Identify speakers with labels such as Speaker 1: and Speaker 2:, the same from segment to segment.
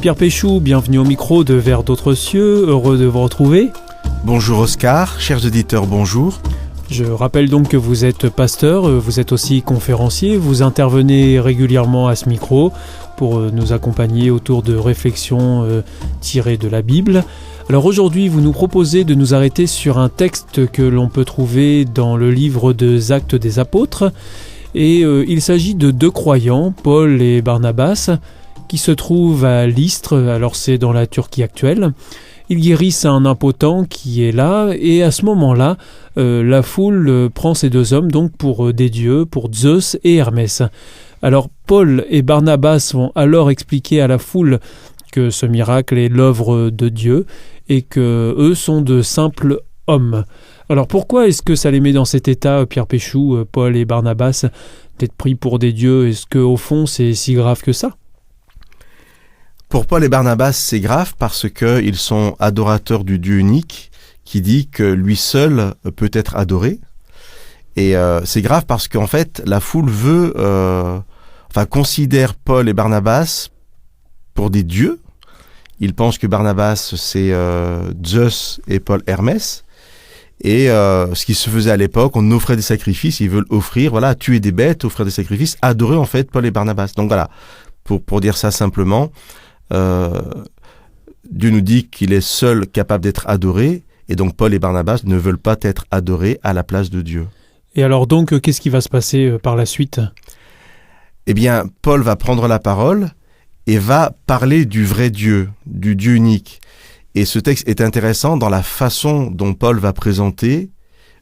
Speaker 1: Pierre Péchou, bienvenue au micro de Vers d'autres cieux, heureux de vous retrouver.
Speaker 2: Bonjour Oscar, chers auditeurs, bonjour.
Speaker 1: Je rappelle donc que vous êtes pasteur, vous êtes aussi conférencier, vous intervenez régulièrement à ce micro pour nous accompagner autour de réflexions tirées de la Bible. Alors aujourd'hui, vous nous proposez de nous arrêter sur un texte que l'on peut trouver dans le livre des Actes des Apôtres. Et il s'agit de deux croyants, Paul et Barnabas, qui se trouvent à Lystre, alors c'est dans la Turquie actuelle. Ils guérissent un impotent qui est là, et à ce moment-là, la foule prend ces deux hommes donc pour des dieux, pour Zeus et Hermès. Alors Paul et Barnabas vont alors expliquer à la foule que ce miracle est l'œuvre de Dieu, et que eux sont de simples hommes. Alors pourquoi est-ce que ça les met dans cet état, Pierre Péchou, Paul et Barnabas, d'être pris pour des dieux? Est-ce qu'au fond c'est si grave que ça?
Speaker 2: Pour Paul et Barnabas, c'est grave parce qu'ils sont adorateurs du Dieu unique qui dit que lui seul peut être adoré. Et c'est grave parce qu'en fait, la foule considère Paul et Barnabas pour des dieux. Ils pensent que Barnabas, c'est Zeus et Paul Hermès. Et ce qui se faisait à l'époque, on offrait des sacrifices, ils veulent offrir, tuer des bêtes, offrir des sacrifices, adorer en fait Paul et Barnabas. Donc voilà, pour dire ça simplement, Dieu nous dit qu'il est seul capable d'être adoré, et donc Paul et Barnabas ne veulent pas être adorés à la place de Dieu.
Speaker 1: Et alors donc, qu'est-ce qui va se passer par la suite?
Speaker 2: Eh bien, Paul va prendre la parole et va parler du vrai Dieu, du Dieu unique. Et ce texte est intéressant dans la façon dont Paul va présenter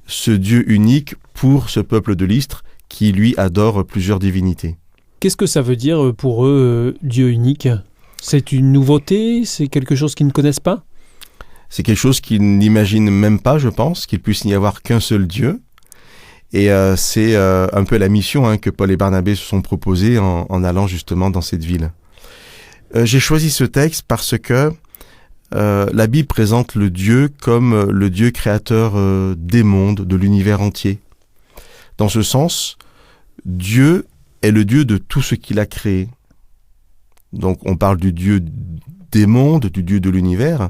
Speaker 2: ce Dieu unique pour ce peuple de Lystre qui, lui, adore plusieurs divinités.
Speaker 1: Qu'est-ce que ça veut dire pour eux, Dieu unique? C'est une nouveauté? C'est quelque chose qu'ils ne connaissent pas?
Speaker 2: C'est quelque chose qu'ils n'imaginent même pas, je pense, qu'il puisse n'y avoir qu'un seul Dieu. Et c'est un peu la mission que Paul et Barnabas se sont proposés en allant justement dans cette ville. J'ai choisi ce texte parce que la Bible présente le Dieu comme le Dieu créateur des mondes, de l'univers entier. Dans ce sens, Dieu est le Dieu de tout ce qu'il a créé. Donc on parle du Dieu des mondes, du Dieu de l'univers,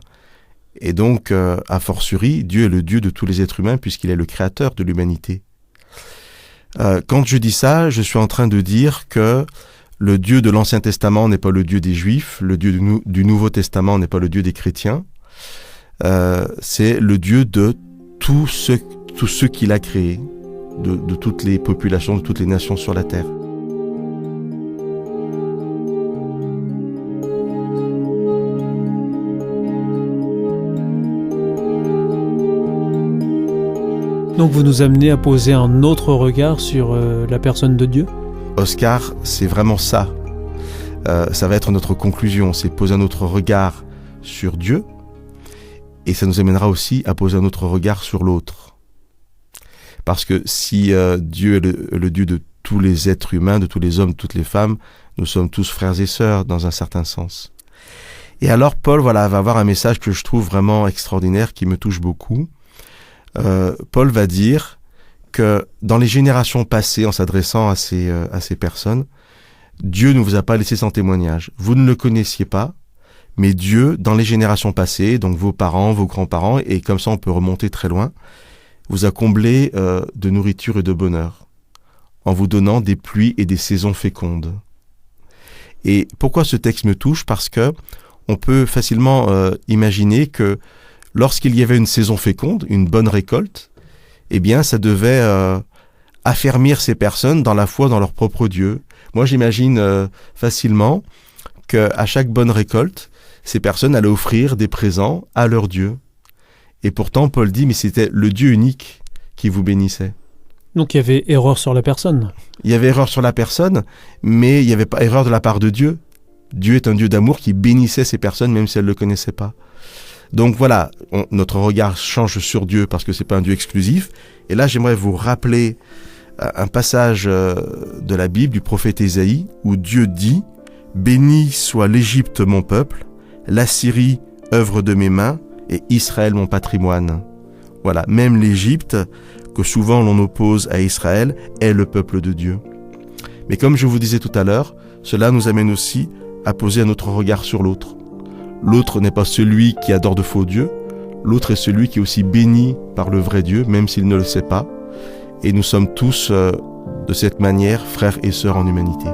Speaker 2: et donc a fortiori, Dieu est le Dieu de tous les êtres humains puisqu'il est le créateur de l'humanité. Quand je dis ça, je suis en train de dire que le Dieu de l'Ancien Testament n'est pas le Dieu des Juifs, le Dieu du Nouveau Testament n'est pas le Dieu des chrétiens, c'est le Dieu de tous ceux qu'il a créés, de toutes les populations, de toutes les nations sur la terre.
Speaker 1: Donc vous nous amenez à poser un autre regard sur la personne de Dieu?
Speaker 2: Oscar, c'est vraiment ça. Ça va être notre conclusion, c'est poser un autre regard sur Dieu, et ça nous amènera aussi à poser un autre regard sur l'autre. Parce que si Dieu est le Dieu de tous les êtres humains, de tous les hommes, de toutes les femmes, nous sommes tous frères et sœurs dans un certain sens. Et alors Paul va avoir un message que je trouve vraiment extraordinaire, qui me touche beaucoup. Paul va dire que dans les générations passées, en s'adressant à ces personnes, Dieu ne vous a pas laissé sans témoignage. Vous ne le connaissiez pas, mais Dieu, dans les générations passées, donc vos parents, vos grands-parents, et comme ça on peut remonter très loin, vous a comblé de nourriture et de bonheur, en vous donnant des pluies et des saisons fécondes. Et pourquoi ce texte me touche? Parce que on peut facilement imaginer que lorsqu'il y avait une saison féconde, une bonne récolte, eh bien, ça devait affermir ces personnes dans la foi dans leur propre Dieu. Moi, j'imagine facilement qu'à chaque bonne récolte, ces personnes allaient offrir des présents à leur Dieu. Et pourtant, Paul dit, mais c'était le Dieu unique qui vous bénissait.
Speaker 1: Donc il y avait erreur sur la personne.
Speaker 2: Il y avait erreur sur la personne, mais il n'y avait pas erreur de la part de Dieu. Dieu est un Dieu d'amour qui bénissait ces personnes, même si elles ne le connaissaient pas. Donc voilà, notre regard change sur Dieu parce que c'est pas un Dieu exclusif. Et là, j'aimerais vous rappeler un passage de la Bible du prophète Ésaïe où Dieu dit « Béni soit l'Égypte mon peuple, l'Assyrie œuvre de mes mains et Israël mon patrimoine. » Voilà, même l'Égypte, que souvent l'on oppose à Israël, est le peuple de Dieu. Mais comme je vous disais tout à l'heure, cela nous amène aussi à poser un autre regard sur l'autre. L'autre n'est pas celui qui adore de faux dieux. L'autre est celui qui est aussi béni par le vrai Dieu, même s'il ne le sait pas. Et nous sommes tous, de cette manière, frères et sœurs en humanité.